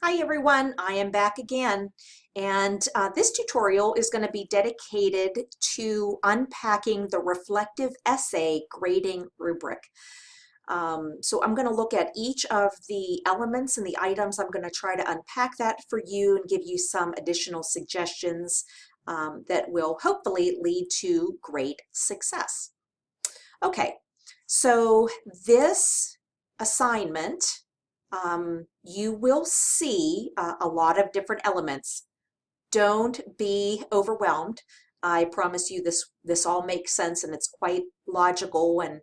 Hi everyone, I am back again, and this tutorial is going to be dedicated to unpacking the reflective essay grading rubric. So I'm going to look at each of the elements and the items. I'm going to try to unpack that for you and give you some additional suggestions that will hopefully lead to great success. Okay, so this assignment, you will see a lot of different elements. Don't be overwhelmed. I promise you this all makes sense and it's quite logical and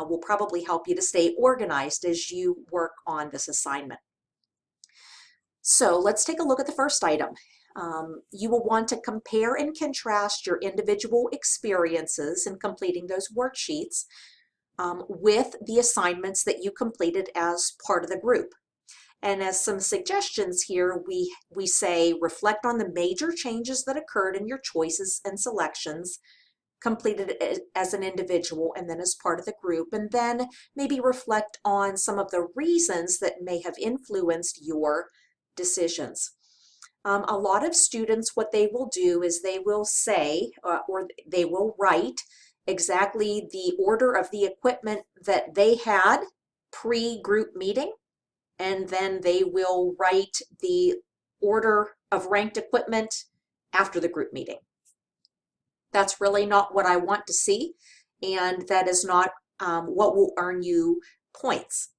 will probably help you to stay organized as you work on this assignment. So let's take a look at the first item. You will want to compare and contrast your individual experiences in completing those worksheets with the assignments that you completed as part of the group. And as some suggestions here, we say reflect on the major changes that occurred in your choices and selections completed as an individual and then as part of the group, and then maybe reflect on some of the reasons that may have influenced your decisions. A lot of students, what they will do is they will say, or they will write exactly the order of the equipment that they had pre-group meeting, and then they will write the order of ranked equipment after the group meeting. That's really not what I want to see, and that is not what will earn you points.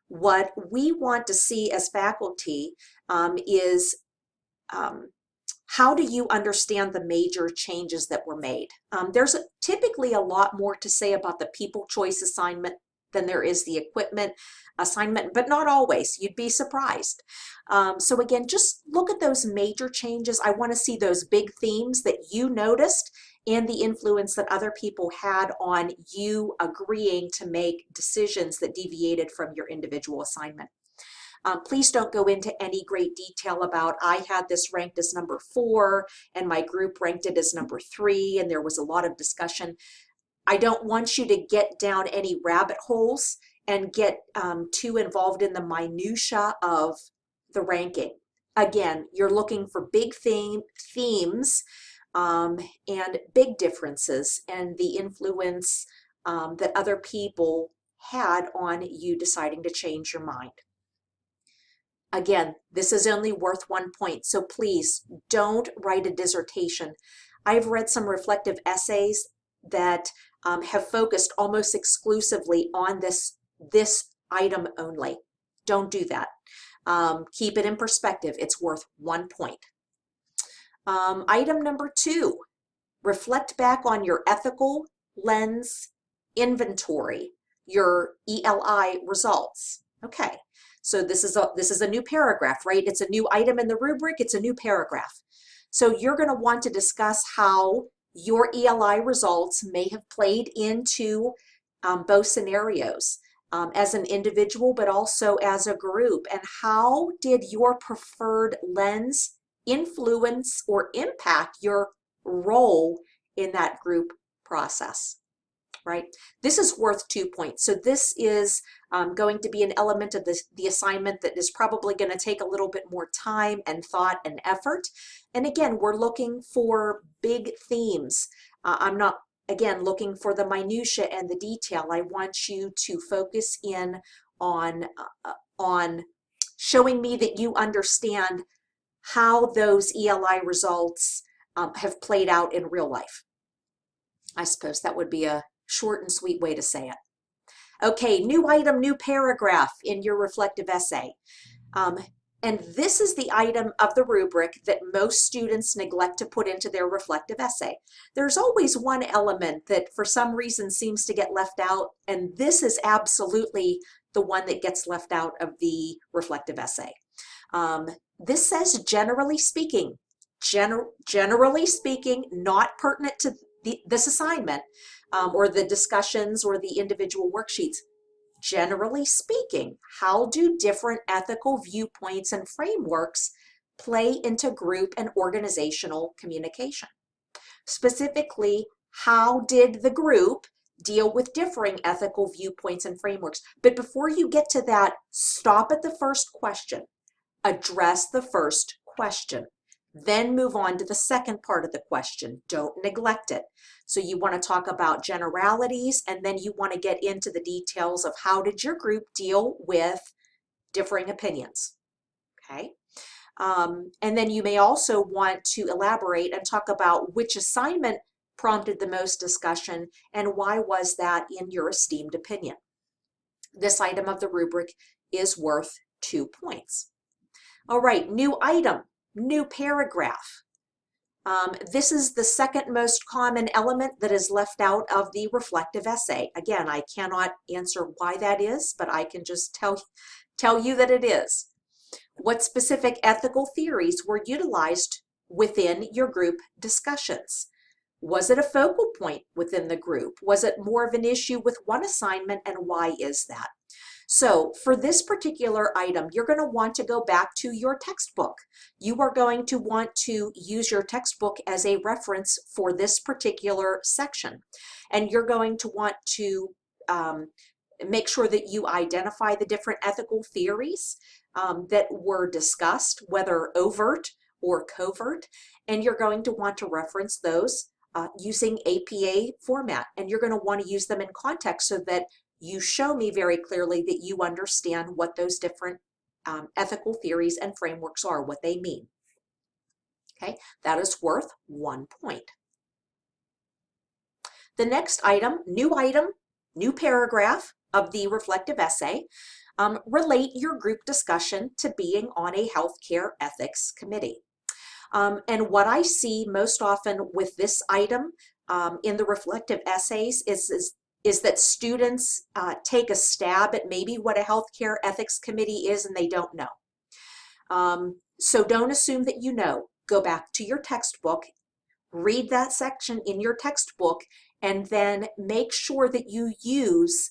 What we want to see as faculty is how do you understand the major changes that were made? There's typically a lot more to say about the people choice assignment than there is the equipment assignment, but not always. You'd be surprised. So again, just look at those major changes. I want to see those big themes that you noticed and the influence that other people had on you agreeing to make decisions that deviated from your individual assignment. Please don't go into any great detail about I had this ranked as number 4 and my group ranked it as number 3 and there was a lot of discussion. I don't want you to get down any rabbit holes and get too involved in the minutia of the ranking. Again, you're looking for big themes and big differences and the influence that other people had on you deciding to change your mind. Again, this is only worth 1 point, so please don't write a dissertation. I've read some reflective essays that have focused almost exclusively on this item only. Don't do that. Keep it in perspective. It's worth 1 point. Item number 2, reflect back on your ethical lens inventory, your ELI results. Okay. So this is a new paragraph, right? It's a new item in the rubric, it's a new paragraph. So you're going to want to discuss how your ELI results may have played into both scenarios as an individual, but also as a group. And how did your preferred lens influence or impact your role in that group process? Right? This is worth 2 points. So this is going to be an element of the assignment that is probably going to take a little bit more time and thought and effort. And again, we're looking for big themes. I'm not, again, looking for the minutia and the detail. I want you to focus in on showing me that you understand how those ELI results have played out in real life. I suppose that would be a short and sweet way to say it. Okay, new item, new paragraph in your reflective essay. And this is the item of the rubric that most students neglect to put into their reflective essay. There's always one element that for some reason seems to get left out, and this is absolutely the one that gets left out of the reflective essay. This says generally speaking. Generally speaking, not pertinent to this assignment or the discussions or the individual worksheets. Generally speaking, how do different ethical viewpoints and frameworks play into group and organizational communication? Specifically, how did the group deal with differing ethical viewpoints and frameworks? But before you get to that, stop at the first question. Address the first question. Then move on to the second part of the question. Don't neglect it. So you want to talk about generalities, and then you want to get into the details of how did your group deal with differing opinions. Okay. And then you may also want to elaborate and talk about which assignment prompted the most discussion and why was that in your esteemed opinion. This item of the rubric is worth 2 points. All right, new item, new paragraph. This is the second most common element that is left out of the reflective essay. Again, I cannot answer why that is, but I can just tell you that it is. What specific ethical theories were utilized within your group discussions? Was it a focal point within the group? Was it more of an issue with one assignment, and why is that? So for this particular item, you're going to want to go back to your textbook. You are going to want to use your textbook as a reference for this particular section. And you're going to want to make sure that you identify the different ethical theories that were discussed, whether overt or covert, and you're going to want to reference those using APA format, and you're going to want to use them in context so that you show me very clearly that you understand what those different ethical theories and frameworks are, what they mean. Okay, that is worth 1 point. The next item, new paragraph of the reflective essay, relate your group discussion to being on a healthcare ethics committee. And what I see most often with this item in the reflective essays is that students take a stab at maybe what a healthcare ethics committee is and they don't know. So don't assume that you know. Go back to your textbook, read that section in your textbook, and then make sure that you use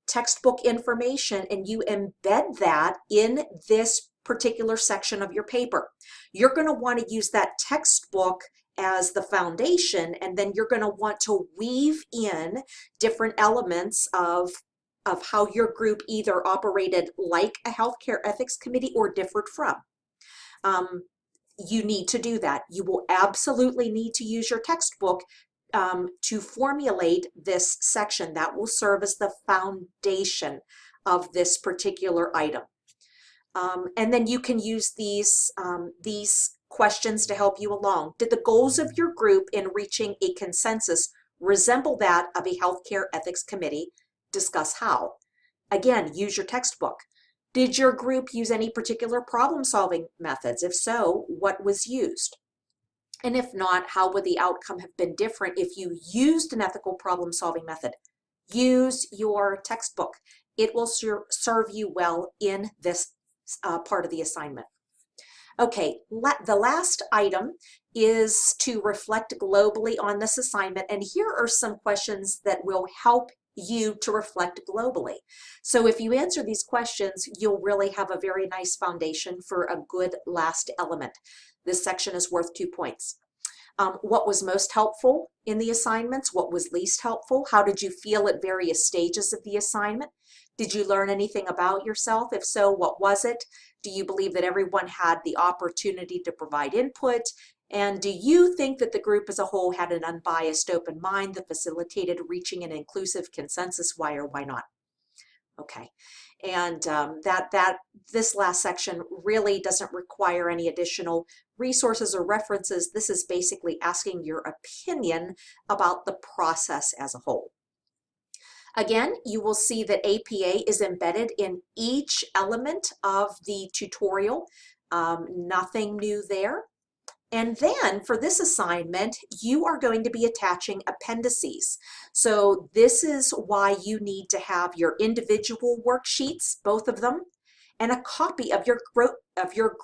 textbook information and you embed that in this particular section of your paper. You're going to want to use that textbook as the foundation, and then you're going to want to weave in different elements of how your group either operated like a healthcare ethics committee or differed from. You need to do that. You will absolutely need to use your textbook to formulate this section. That will serve as the foundation of this particular item. And then you can use these questions to help you along. Did the goals of your group in reaching a consensus resemble that of a healthcare ethics committee? Discuss how. Again, use your textbook. Did your group use any particular problem-solving methods? If so, what was used? And if not, how would the outcome have been different if you used an ethical problem-solving method? Use your textbook. It will serve you well in this part of the assignment. Okay, the last item is to reflect globally on this assignment, and here are some questions that will help you to reflect globally. So if you answer these questions, you'll really have a very nice foundation for a good last element. This section is worth 2 points. What was most helpful in the assignments? What was least helpful? How did you feel at various stages of the assignment? Did you learn anything about yourself? If so, what was it? Do you believe that everyone had the opportunity to provide input? And do you think that the group as a whole had an unbiased open mind that facilitated reaching an inclusive consensus? Why or why not? Okay, and this last section really doesn't require any additional resources or references. This is basically asking your opinion about the process as a whole. Again, you will see that APA is embedded in each element of the tutorial. Nothing new there. And then for this assignment, you are going to be attaching appendices. So this is why you need to have your individual worksheets, both of them, and a copy of your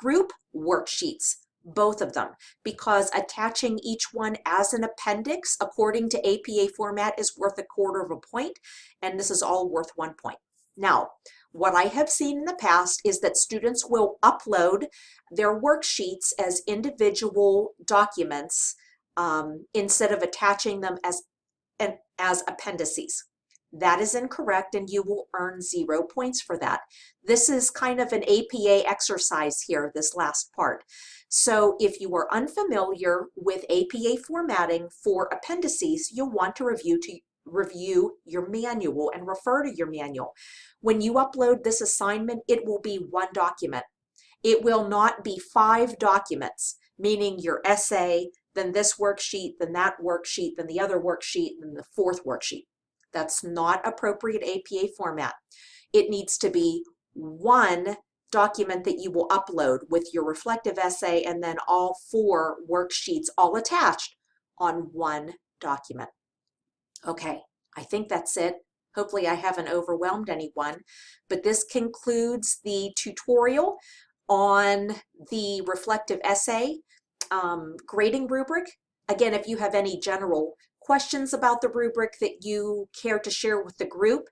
group worksheets, both of them, because attaching each one as an appendix according to APA format is worth 1/4 point, and this is all worth 1 point. Now, what I have seen in the past is that students will upload their worksheets as individual documents instead of attaching them as appendices. That is incorrect, and you will earn 0 points for that. This is kind of an APA exercise here, this last part. So if you are unfamiliar with APA formatting for appendices, you'll want to review your manual and refer to your manual. When you upload this assignment, it will be 1 document. It will not be 5 documents, meaning your essay, then this worksheet, then that worksheet, then the other worksheet, then the 4th worksheet. That's not appropriate APA format. It needs to be 1 document that you will upload with your reflective essay and then all 4 worksheets all attached on 1 document. Okay, I think that's it. Hopefully I haven't overwhelmed anyone, but this concludes the tutorial on the reflective essay grading rubric. Again, if you have any general questions about the rubric that you care to share with the group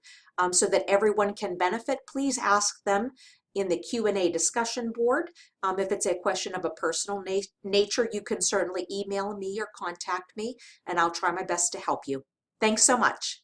so that everyone can benefit, please ask them in the Q&A discussion board. If it's a question of a personal nature, you can certainly email me or contact me, and I'll try my best to help you. Thanks so much.